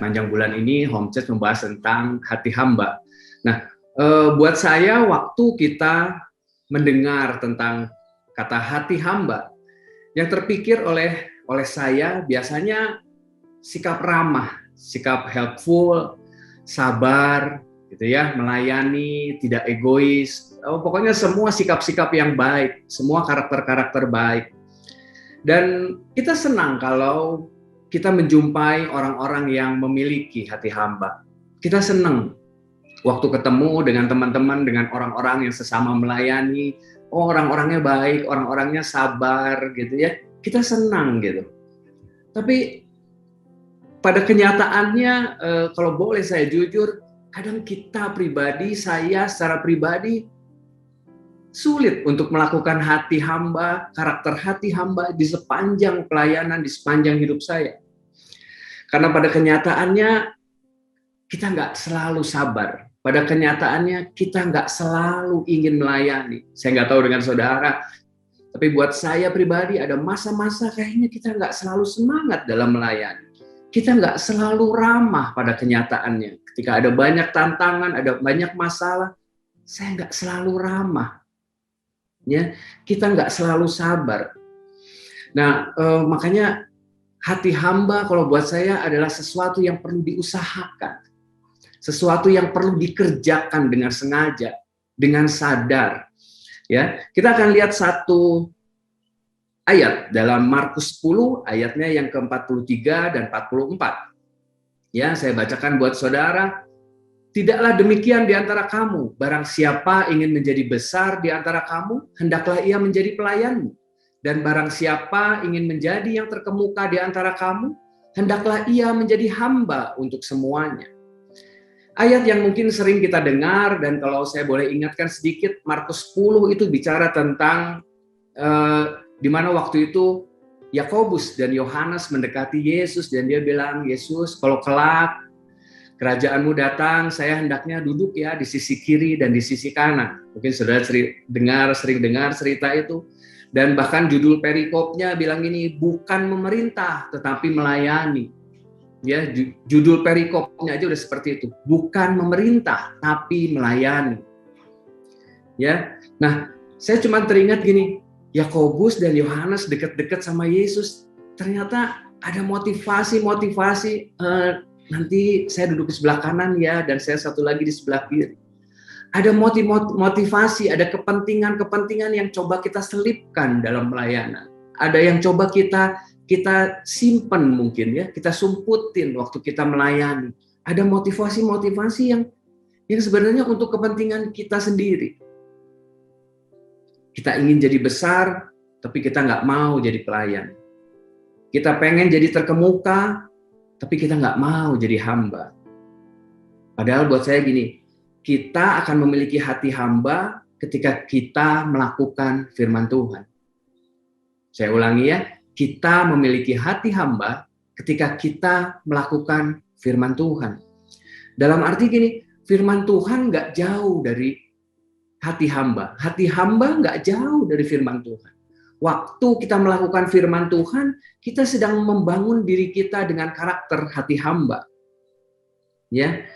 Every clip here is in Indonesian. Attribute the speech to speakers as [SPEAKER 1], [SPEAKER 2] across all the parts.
[SPEAKER 1] sepanjang bulan ini Home Church membahas tentang hati hamba. Nah, buat saya waktu kita mendengar tentang kata hati hamba, yang terpikir oleh saya biasanya sikap ramah, sikap helpful, sabar, gitu ya, melayani, tidak egois. Pokoknya semua sikap-sikap yang baik, semua karakter-karakter baik. Dan kita senang kalau kita menjumpai orang-orang yang memiliki hati hamba. Kita senang waktu ketemu dengan teman-teman, dengan orang-orang yang sesama melayani. Oh, orang-orangnya baik, orang-orangnya sabar, gitu ya. Kita senang gitu. Tapi pada kenyataannya, kalau boleh saya jujur, kadang kita pribadi, saya secara pribadi, sulit untuk melakukan hati hamba, karakter hati hamba di sepanjang pelayanan, di sepanjang hidup saya. Karena pada kenyataannya, kita nggak selalu sabar. Pada kenyataannya, kita nggak selalu ingin melayani. Saya nggak tahu dengan saudara, tapi buat saya pribadi ada masa-masa kayaknya kita nggak selalu semangat dalam melayani. Kita nggak selalu ramah pada kenyataannya. Ketika ada banyak tantangan, ada banyak masalah, saya nggak selalu ramah. Ya, kita nggak selalu sabar. Nah, makanya hati hamba kalau buat saya adalah sesuatu yang perlu diusahakan, sesuatu yang perlu dikerjakan dengan sengaja, dengan sadar. Ya, kita akan lihat satu ayat dalam Markus 10 ayatnya yang ke-43 dan 44. Ya, saya bacakan buat saudara. Tidaklah demikian di antara kamu, barang siapa ingin menjadi besar di antara kamu, hendaklah ia menjadi pelayanmu. Dan barang siapa ingin menjadi yang terkemuka di antara kamu, hendaklah ia menjadi hamba untuk semuanya. Ayat yang mungkin sering kita dengar, dan kalau saya boleh ingatkan sedikit, Markus 10 itu bicara tentang di mana waktu itu Yakobus dan Yohanes mendekati Yesus, dan dia bilang, Yesus, kalau kelak Kerajaanmu datang, saya hendaknya duduk ya di sisi kiri dan di sisi kanan. Mungkin saudara sering dengar cerita itu. Dan bahkan judul perikopnya bilang ini, bukan memerintah tetapi melayani. Ya, judul perikopnya aja udah seperti itu. Bukan memerintah tapi melayani. Ya. Nah, saya cuma teringat gini, Yakobus dan Yohanes dekat-dekat sama Yesus. Ternyata ada motivasi nanti saya duduk di sebelah kanan ya, dan saya satu lagi di sebelah kiri. Ada motivasi, ada kepentingan yang coba kita selipkan dalam pelayanan. Ada yang coba kita simpen mungkin ya, kita sumputin waktu kita melayani. Ada motivasi yang sebenarnya untuk kepentingan kita sendiri. Kita ingin jadi besar, tapi kita nggak mau jadi pelayan. Kita pengen jadi terkemuka, tapi kita nggak mau jadi hamba. Padahal buat saya gini, kita akan memiliki hati hamba ketika kita melakukan firman Tuhan. Saya ulangi ya, kita memiliki hati hamba ketika kita melakukan firman Tuhan. Dalam arti gini, firman Tuhan nggak jauh dari hati hamba. Hati hamba nggak jauh dari firman Tuhan. Waktu kita melakukan firman Tuhan, kita sedang membangun diri kita dengan karakter hati hamba. Ya.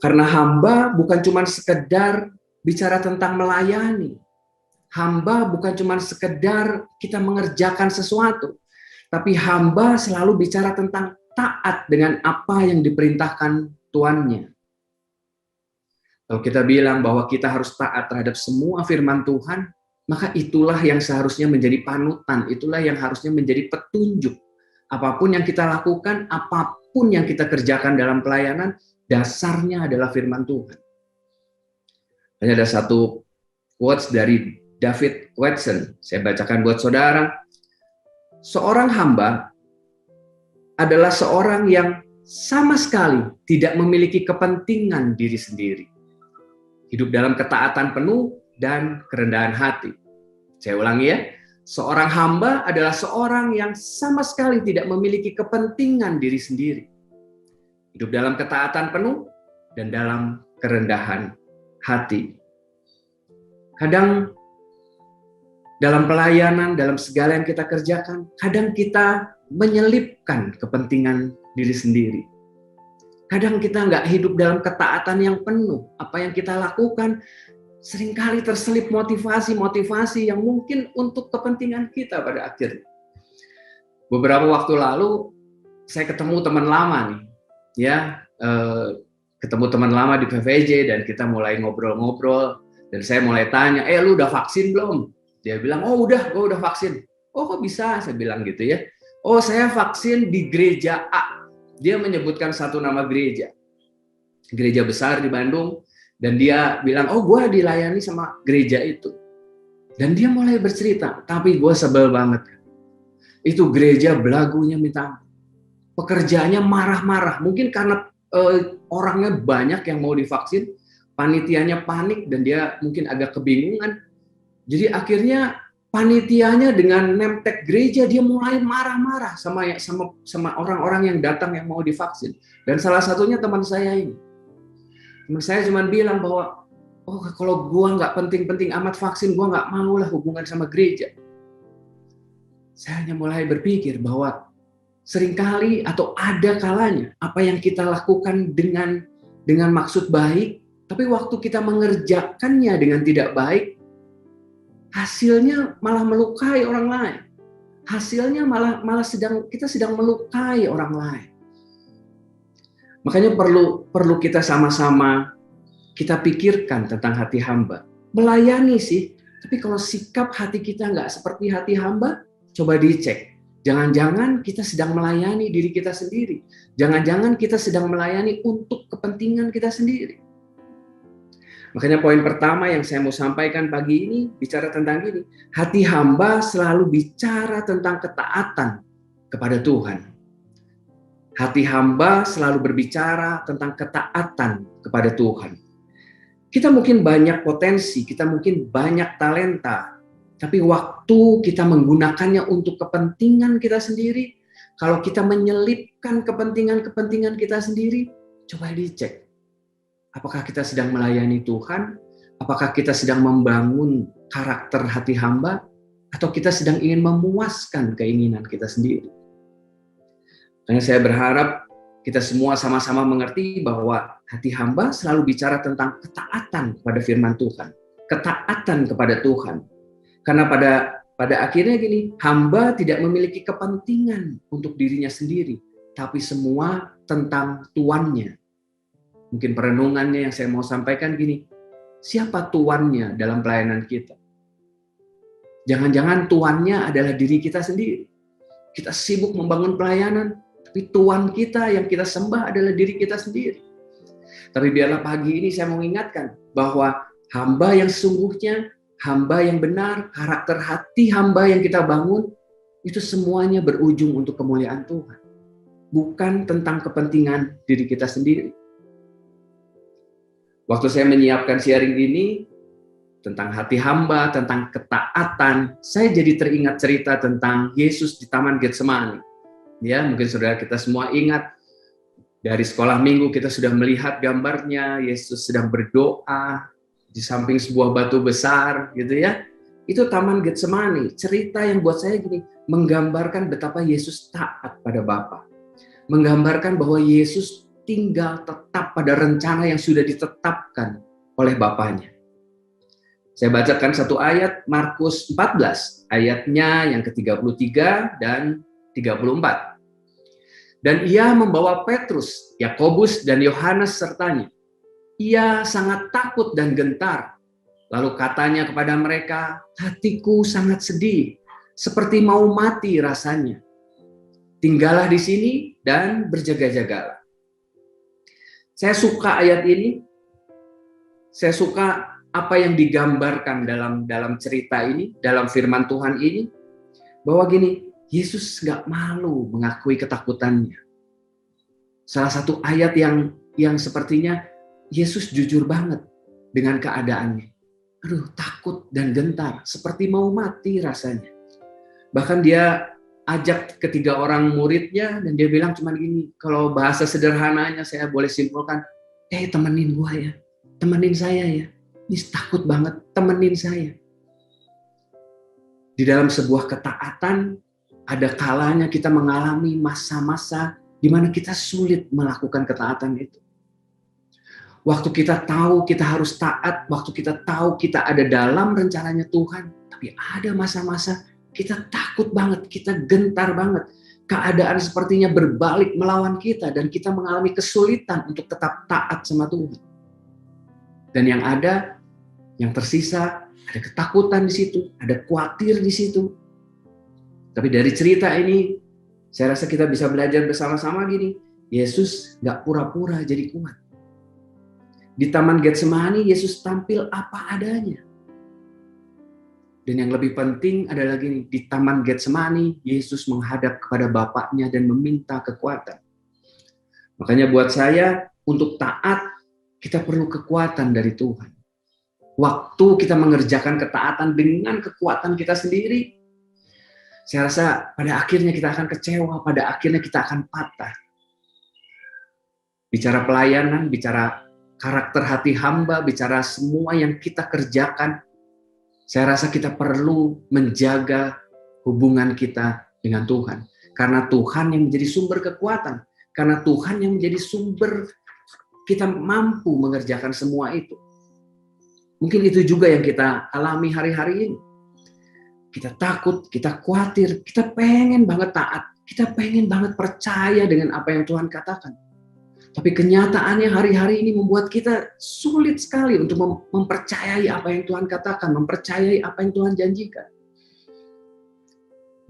[SPEAKER 1] Karena hamba bukan cuma sekedar bicara tentang melayani. Hamba bukan cuma sekedar kita mengerjakan sesuatu. Tapi hamba selalu bicara tentang taat dengan apa yang diperintahkan tuannya. Kalau kita bilang bahwa kita harus taat terhadap semua firman Tuhan, maka itulah yang seharusnya menjadi panutan, itulah yang harusnya menjadi petunjuk. Apapun yang kita lakukan, apapun yang kita kerjakan dalam pelayanan, dasarnya adalah firman Tuhan. Hanya ada satu quotes dari David Watson, saya bacakan buat saudara. Seorang hamba adalah seorang yang sama sekali tidak memiliki kepentingan diri sendiri. Hidup dalam ketaatan penuh dan kerendahan hati. Saya ulangi ya, seorang hamba adalah seorang yang sama sekali tidak memiliki kepentingan diri sendiri. Hidup dalam ketaatan penuh dan dalam kerendahan hati. Kadang dalam pelayanan, dalam segala yang kita kerjakan, kadang kita menyelipkan kepentingan diri sendiri. Kadang kita nggak hidup dalam ketaatan yang penuh. Apa yang kita lakukan seringkali terselip motivasi-motivasi yang mungkin untuk kepentingan kita pada akhirnya. Beberapa waktu lalu saya ketemu teman lama nih, ya ketemu teman lama di PVJ dan kita mulai ngobrol-ngobrol dan saya mulai tanya, lu udah vaksin belum? Dia bilang, oh udah, gue udah vaksin. Oh kok bisa? Saya bilang gitu ya. Oh saya vaksin di gereja A. Dia menyebutkan satu nama gereja besar di Bandung. Dan dia bilang, oh gue dilayani sama gereja itu. Dan dia mulai bercerita, tapi gue sebel banget. Itu gereja belagunya minta ampun. Pekerjaannya marah-marah. Mungkin karena orangnya banyak yang mau divaksin, panitianya panik dan dia mungkin agak kebingungan. Jadi akhirnya panitianya dengan name tag gereja dia mulai marah-marah sama orang-orang yang datang yang mau divaksin. Dan salah satunya teman saya ini. Teman saya cuma bilang bahwa, oh kalau gua nggak penting-penting amat vaksin, gua nggak mau lah hubungan sama gereja. Saya hanya mulai berpikir bahwa seringkali atau ada kalanya apa yang kita lakukan dengan maksud baik, tapi waktu kita mengerjakannya dengan tidak baik, hasilnya malah melukai orang lain. Hasilnya malah kita sedang melukai orang lain. Makanya perlu kita sama-sama kita pikirkan tentang hati hamba. Melayani sih, tapi kalau sikap hati kita nggak seperti hati hamba, coba dicek. Jangan-jangan kita sedang melayani diri kita sendiri. Jangan-jangan kita sedang melayani untuk kepentingan kita sendiri. Makanya poin pertama yang saya mau sampaikan pagi ini bicara tentang ini. Hati hamba selalu bicara tentang ketaatan kepada Tuhan. Hati hamba selalu berbicara tentang ketaatan kepada Tuhan. Kita mungkin banyak potensi, kita mungkin banyak talenta, tapi waktu kita menggunakannya untuk kepentingan kita sendiri, kalau kita menyelipkan kepentingan kita sendiri, coba dicek. Apakah kita sedang melayani Tuhan? Apakah kita sedang membangun karakter hati hamba? Atau kita sedang ingin memuaskan keinginan kita sendiri? Karena saya berharap kita semua sama-sama mengerti bahwa hati hamba selalu bicara tentang ketaatan kepada firman Tuhan. Ketaatan kepada Tuhan. Karena pada akhirnya gini, hamba tidak memiliki kepentingan untuk dirinya sendiri, tapi semua tentang tuannya. Mungkin perenungannya yang saya mau sampaikan gini, siapa tuannya dalam pelayanan kita? Jangan-jangan tuannya adalah diri kita sendiri. Kita sibuk membangun pelayanan, tapi Tuhan kita yang kita sembah adalah diri kita sendiri. Tapi biarlah pagi ini saya mau ingatkan bahwa hamba yang sesungguhnya, hamba yang benar, karakter hati hamba yang kita bangun, itu semuanya berujung untuk kemuliaan Tuhan. Bukan tentang kepentingan diri kita sendiri. Waktu saya menyiapkan sharing ini, tentang hati hamba, tentang ketaatan, saya jadi teringat cerita tentang Yesus di Taman Getsemani. Ya, mungkin saudara kita semua ingat dari sekolah minggu kita sudah melihat gambarnya Yesus sedang berdoa di samping sebuah batu besar gitu ya. Itu Taman Getsemani, cerita yang buat saya gini, menggambarkan betapa Yesus taat pada Bapa. Menggambarkan bahwa Yesus tinggal tetap pada rencana yang sudah ditetapkan oleh Bapanya. Saya bacakan satu ayat Markus 14, ayatnya yang ke-33 dan 34. Dan ia membawa Petrus, Yakobus, dan Yohanes sertanya. Ia sangat takut dan gentar. Lalu katanya kepada mereka, hatiku sangat sedih, seperti mau mati rasanya. Tinggallah di sini dan berjaga-jagalah. Saya suka ayat ini. Saya suka apa yang digambarkan dalam cerita ini, dalam firman Tuhan ini. Bahwa gini, Yesus nggak malu mengakui ketakutannya. Salah satu ayat yang sepertinya Yesus jujur banget dengan keadaannya. Aduh, takut dan gentar, seperti mau mati rasanya. Bahkan dia ajak ketiga orang muridnya dan dia bilang cuma gini, kalau bahasa sederhananya saya boleh simpulkan, temenin gua ya, temenin saya ya. Ini takut banget, temenin saya. Di dalam sebuah ketaatan, ada kalanya kita mengalami masa-masa di mana kita sulit melakukan ketaatan itu. Waktu kita tahu kita harus taat, waktu kita tahu kita ada dalam rencananya Tuhan, tapi ada masa-masa kita takut banget, kita gentar banget. Keadaan sepertinya berbalik melawan kita dan kita mengalami kesulitan untuk tetap taat sama Tuhan. Dan yang tersisa, ada ketakutan di situ, ada khawatir di situ. Tapi dari cerita ini, saya rasa kita bisa belajar bersama-sama gini, Yesus gak pura-pura jadi kuat. Di Taman Getsemani, Yesus tampil apa adanya. Dan yang lebih penting adalah gini, di Taman Getsemani, Yesus menghadap kepada Bapaknya dan meminta kekuatan. Makanya buat saya, untuk taat, kita perlu kekuatan dari Tuhan. Waktu kita mengerjakan ketaatan dengan kekuatan kita sendiri, saya rasa pada akhirnya kita akan kecewa, pada akhirnya kita akan patah. Bicara pelayanan, bicara karakter hati hamba, bicara semua yang kita kerjakan, saya rasa kita perlu menjaga hubungan kita dengan Tuhan. Karena Tuhan yang menjadi sumber kekuatan. Karena Tuhan yang menjadi sumber kita mampu mengerjakan semua itu. Mungkin itu juga yang kita alami hari-hari ini. Kita takut, kita khawatir, kita pengen banget taat, kita pengen banget percaya dengan apa yang Tuhan katakan. Tapi kenyataannya hari-hari ini membuat kita sulit sekali untuk mempercayai apa yang Tuhan katakan, mempercayai apa yang Tuhan janjikan.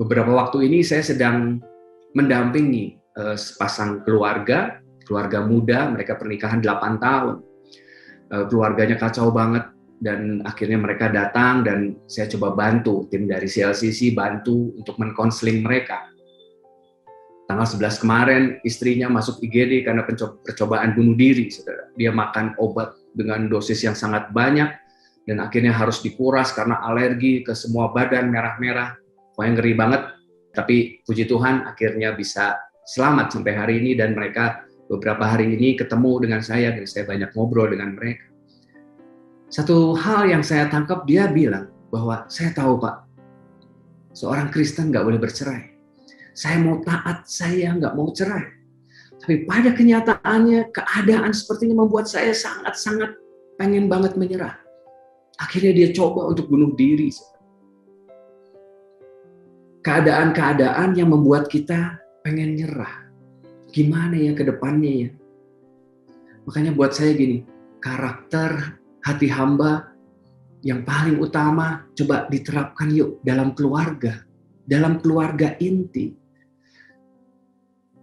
[SPEAKER 1] Beberapa waktu ini saya sedang mendampingi sepasang keluarga muda, mereka pernikahan 8 tahun. Keluarganya kacau banget. Dan akhirnya mereka datang dan saya coba bantu, tim dari CLCC bantu untuk menkonseling mereka. Tanggal 11 kemarin istrinya masuk IGD karena percobaan bunuh diri, saudara. Dia makan obat dengan dosis yang sangat banyak dan akhirnya harus dikuras karena alergi ke semua badan merah-merah. Pokoknya ngeri banget, tapi puji Tuhan akhirnya bisa selamat sampai hari ini dan mereka beberapa hari ini ketemu dengan saya dan saya banyak ngobrol dengan mereka. Satu hal yang saya tangkap, dia bilang bahwa saya tahu Pak, seorang Kristen gak boleh bercerai. Saya mau taat, saya gak mau cerai. Tapi pada kenyataannya, keadaan seperti ini membuat saya sangat-sangat pengen banget menyerah. Akhirnya dia coba untuk bunuh diri. Keadaan-keadaan yang membuat kita pengen nyerah. Gimana ya ke depannya ya? Makanya buat saya gini, karakter hati hamba yang paling utama coba diterapkan yuk dalam keluarga inti.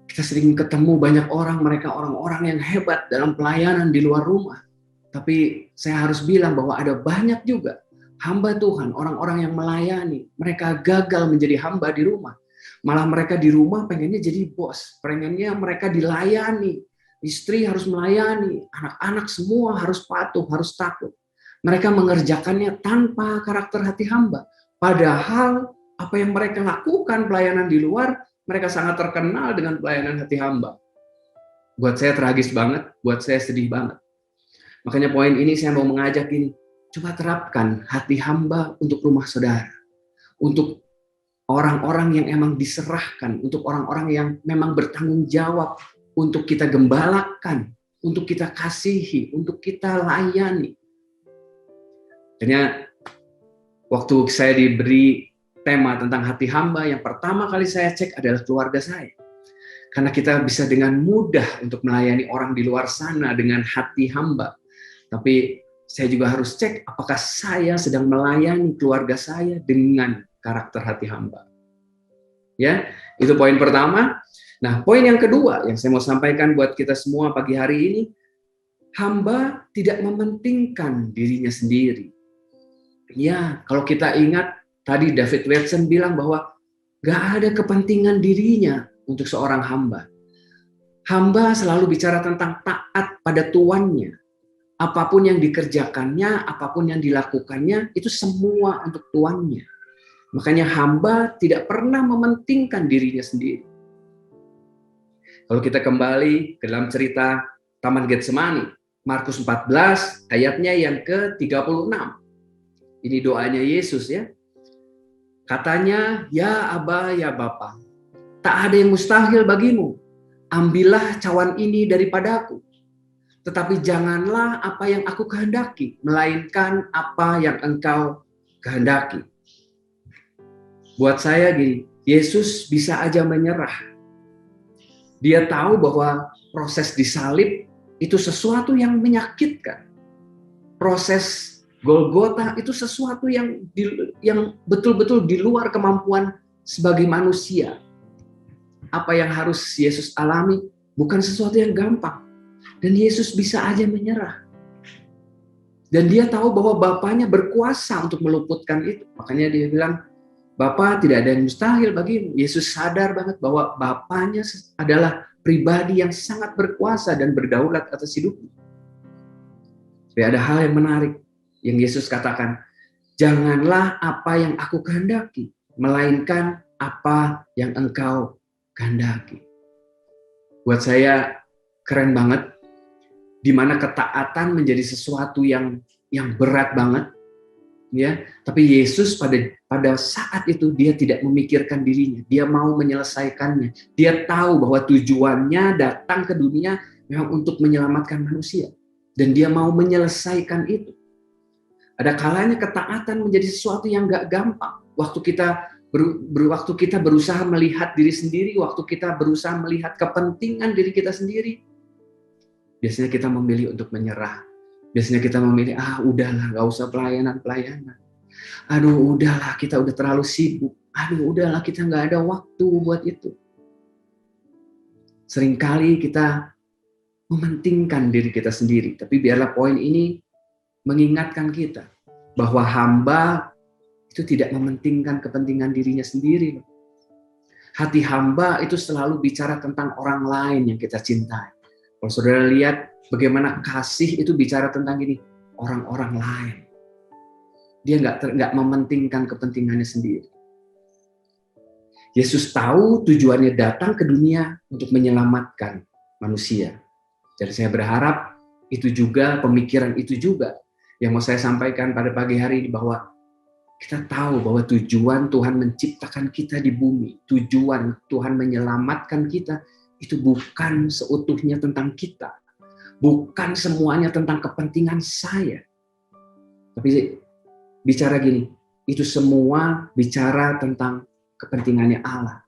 [SPEAKER 1] Kita sering ketemu banyak orang, mereka orang-orang yang hebat dalam pelayanan di luar rumah. Tapi saya harus bilang bahwa ada banyak juga hamba Tuhan, orang-orang yang melayani. Mereka gagal menjadi hamba di rumah. Malah mereka di rumah pengennya jadi bos, pengennya mereka dilayani. Istri harus melayani, anak-anak semua harus patuh, harus takut. Mereka mengerjakannya tanpa karakter hati hamba. Padahal apa yang mereka lakukan pelayanan di luar, mereka sangat terkenal dengan pelayanan hati hamba. Buat saya tragis banget, buat saya sedih banget. Makanya poin ini saya mau mengajak ini, coba terapkan hati hamba untuk rumah saudara. Untuk orang-orang yang emang diserahkan, untuk orang-orang yang memang bertanggung jawab, untuk kita gembalakan, untuk kita kasihi, untuk kita layani. Akhirnya waktu saya diberi tema tentang hati hamba, yang pertama kali saya cek adalah keluarga saya. Karena kita bisa dengan mudah untuk melayani orang di luar sana dengan hati hamba. Tapi saya juga harus cek apakah saya sedang melayani keluarga saya dengan karakter hati hamba. Ya, itu poin pertama. Nah, poin yang kedua yang saya mau sampaikan buat kita semua pagi hari ini, hamba tidak mementingkan dirinya sendiri. Ya, kalau kita ingat tadi David Watson bilang bahwa gak ada kepentingan dirinya untuk seorang hamba. Hamba selalu bicara tentang taat pada tuannya. Apapun yang dikerjakannya, apapun yang dilakukannya, itu semua untuk tuannya. Makanya hamba tidak pernah mementingkan dirinya sendiri. Kalau kita kembali ke dalam cerita Taman Getsemani, Markus 14 ayatnya yang ke-36. Ini doanya Yesus ya. Katanya, ya Aba, ya Bapa, tak ada yang mustahil bagimu. ambillah cawan ini daripadaku, tetapi janganlah apa yang aku kehendaki, melainkan apa yang engkau kehendaki. Buat saya gini, Yesus bisa aja menyerah. Dia tahu bahwa proses disalib itu sesuatu yang menyakitkan. Proses Golgota itu sesuatu yang betul-betul di luar kemampuan sebagai manusia. Apa yang harus Yesus alami bukan sesuatu yang gampang. Dan Yesus bisa aja menyerah. Dan dia tahu bahwa Bapaknya berkuasa untuk meluputkan itu. Makanya dia bilang, Bapa, tidak ada yang mustahil bagimu. Yesus sadar banget bahwa Bapaknya adalah pribadi yang sangat berkuasa dan berdaulat atas hidupnya. Tapi ada hal yang menarik yang Yesus katakan, janganlah apa yang aku kehendaki, melainkan apa yang engkau kehendaki. Buat saya keren banget, di mana ketaatan menjadi sesuatu yang berat banget. Ya, tapi Yesus pada saat itu dia tidak memikirkan dirinya, dia mau menyelesaikannya. Dia tahu bahwa tujuannya datang ke dunia memang untuk menyelamatkan manusia, dan dia mau menyelesaikan itu. Ada kalanya ketaatan menjadi sesuatu yang gak gampang. Waktu kita berusaha melihat diri sendiri, waktu kita berusaha melihat kepentingan diri kita sendiri, biasanya kita memilih untuk menyerah. Biasanya kita memilih, udahlah, gak usah pelayanan. Aduh, udahlah, kita udah terlalu sibuk. Aduh, udahlah, kita gak ada waktu buat itu. Seringkali kita mementingkan diri kita sendiri. Tapi biarlah poin ini mengingatkan kita bahwa hamba itu tidak mementingkan kepentingan dirinya sendiri. Hati hamba itu selalu bicara tentang orang lain yang kita cintai. Kalau saudara lihat bagaimana kasih itu bicara tentang ini, orang-orang lain. Dia nggak mementingkan kepentingannya sendiri. Yesus tahu tujuannya datang ke dunia untuk menyelamatkan manusia. Jadi saya berharap itu juga, pemikiran itu juga yang mau saya sampaikan pada pagi hari ini, bahwa kita tahu bahwa tujuan Tuhan menciptakan kita di bumi, tujuan Tuhan menyelamatkan kita, itu bukan seutuhnya tentang kita. Bukan semuanya tentang kepentingan saya. Tapi bicara gini, itu semua bicara tentang kepentingannya Allah.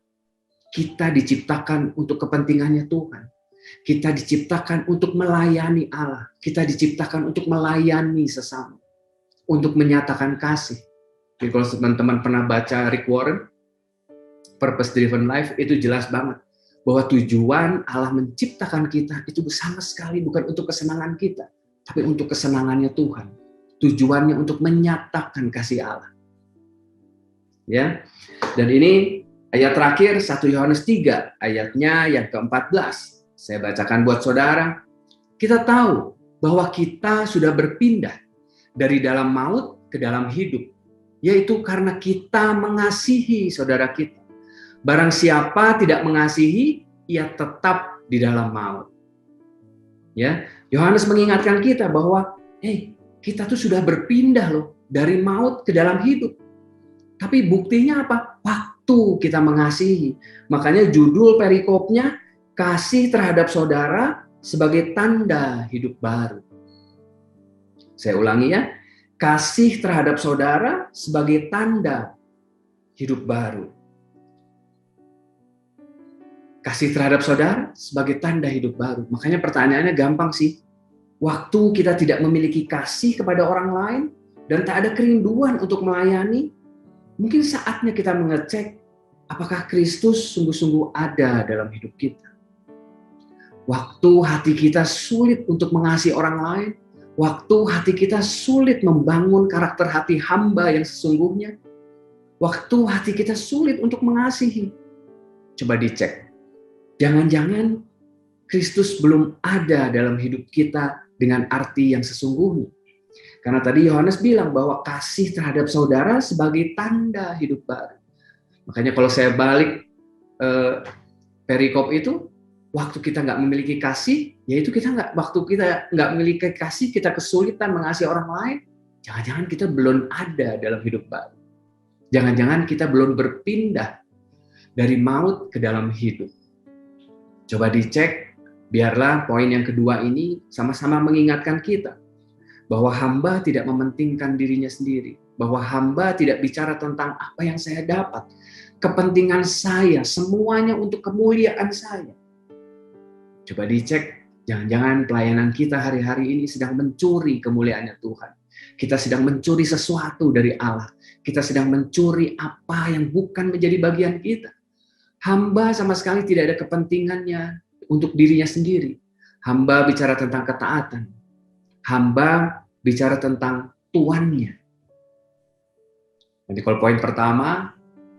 [SPEAKER 1] Kita diciptakan untuk kepentingannya Tuhan. Kita diciptakan untuk melayani Allah. Kita diciptakan untuk melayani sesama. Untuk menyatakan kasih. Jadi kalau teman-teman pernah baca Rick Warren, Purpose Driven Life, itu jelas banget. Bahwa tujuan Allah menciptakan kita itu sama sekali bukan untuk kesenangan kita, tapi untuk kesenangannya Tuhan. Tujuannya untuk menyatakan kasih Allah. Ya. Dan ini ayat terakhir 1 Yohanes 3 ayatnya yang ke-14. Saya bacakan buat saudara. Kita tahu bahwa kita sudah berpindah dari dalam maut ke dalam hidup, yaitu karena kita mengasihi saudara kita. Barang siapa tidak mengasihi, ia tetap di dalam maut. Ya, Yohanes mengingatkan kita bahwa, kita tuh sudah berpindah loh dari maut ke dalam hidup. Tapi buktinya apa? Waktu kita mengasihi. Makanya judul perikopnya, kasih terhadap saudara sebagai tanda hidup baru. Saya ulangi ya, kasih terhadap saudara sebagai tanda hidup baru. Kasih terhadap saudara sebagai tanda hidup baru. Makanya pertanyaannya gampang sih. Waktu kita tidak memiliki kasih kepada orang lain dan tak ada kerinduan untuk melayani, mungkin saatnya kita mengecek apakah Kristus sungguh-sungguh ada dalam hidup kita. Waktu hati kita sulit untuk mengasihi orang lain, waktu hati kita sulit membangun karakter hati hamba yang sesungguhnya, waktu hati kita sulit untuk mengasihi, coba dicek. Jangan-jangan Kristus belum ada dalam hidup kita dengan arti yang sesungguhnya. Karena tadi Yohanes bilang bahwa kasih terhadap saudara sebagai tanda hidup baru. Makanya kalau saya balik perikop itu, waktu kita nggak memiliki kasih, yaitu waktu kita nggak memiliki kasih, kita kesulitan mengasihi orang lain, jangan-jangan kita belum ada dalam hidup baru. Jangan-jangan kita belum berpindah dari maut ke dalam hidup. Coba dicek, biarlah poin yang kedua ini sama-sama mengingatkan kita bahwa hamba tidak mementingkan dirinya sendiri, bahwa hamba tidak bicara tentang apa yang saya dapat, kepentingan saya, semuanya untuk kemuliaan saya. Coba dicek, jangan-jangan pelayanan kita hari-hari ini sedang mencuri kemuliaannya Tuhan. Kita sedang mencuri sesuatu dari Allah. Kita sedang mencuri apa yang bukan menjadi bagian kita. Hamba sama sekali tidak ada kepentingannya untuk dirinya sendiri. Hamba bicara tentang ketaatan. Hamba bicara tentang tuannya. Nanti kalau poin pertama,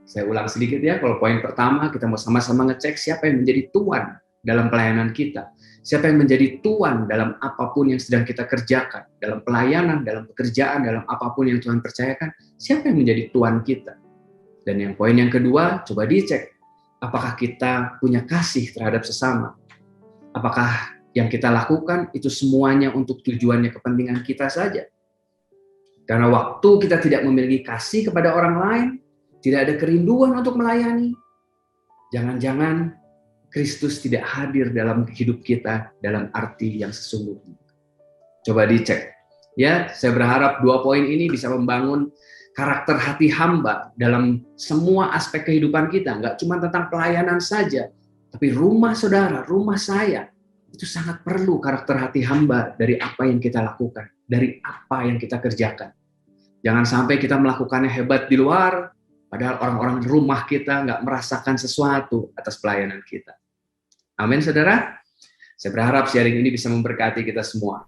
[SPEAKER 1] saya ulang sedikit ya. Kalau poin pertama kita mau sama-sama ngecek siapa yang menjadi tuan dalam pelayanan kita. Siapa yang menjadi tuan dalam apapun yang sedang kita kerjakan. Dalam pelayanan, dalam pekerjaan, dalam apapun yang Tuhan percayakan. Siapa yang menjadi tuan kita. Dan yang poin yang kedua, coba dicek. Apakah kita punya kasih terhadap sesama? Apakah yang kita lakukan itu semuanya untuk tujuannya kepentingan kita saja? Karena waktu kita tidak memiliki kasih kepada orang lain, tidak ada kerinduan untuk melayani, jangan-jangan Kristus tidak hadir dalam hidup kita dalam arti yang sesungguhnya. Coba dicek. Ya, saya berharap 2 poin ini bisa membangun karakter hati hamba dalam semua aspek kehidupan kita. Nggak cuma tentang pelayanan saja, tapi rumah saudara, rumah saya, itu sangat perlu karakter hati hamba dari apa yang kita lakukan, dari apa yang kita kerjakan. Jangan sampai kita melakukannya hebat di luar, padahal orang-orang di rumah kita nggak merasakan sesuatu atas pelayanan kita. Amin, saudara. Saya berharap sharing ini bisa memberkati kita semua.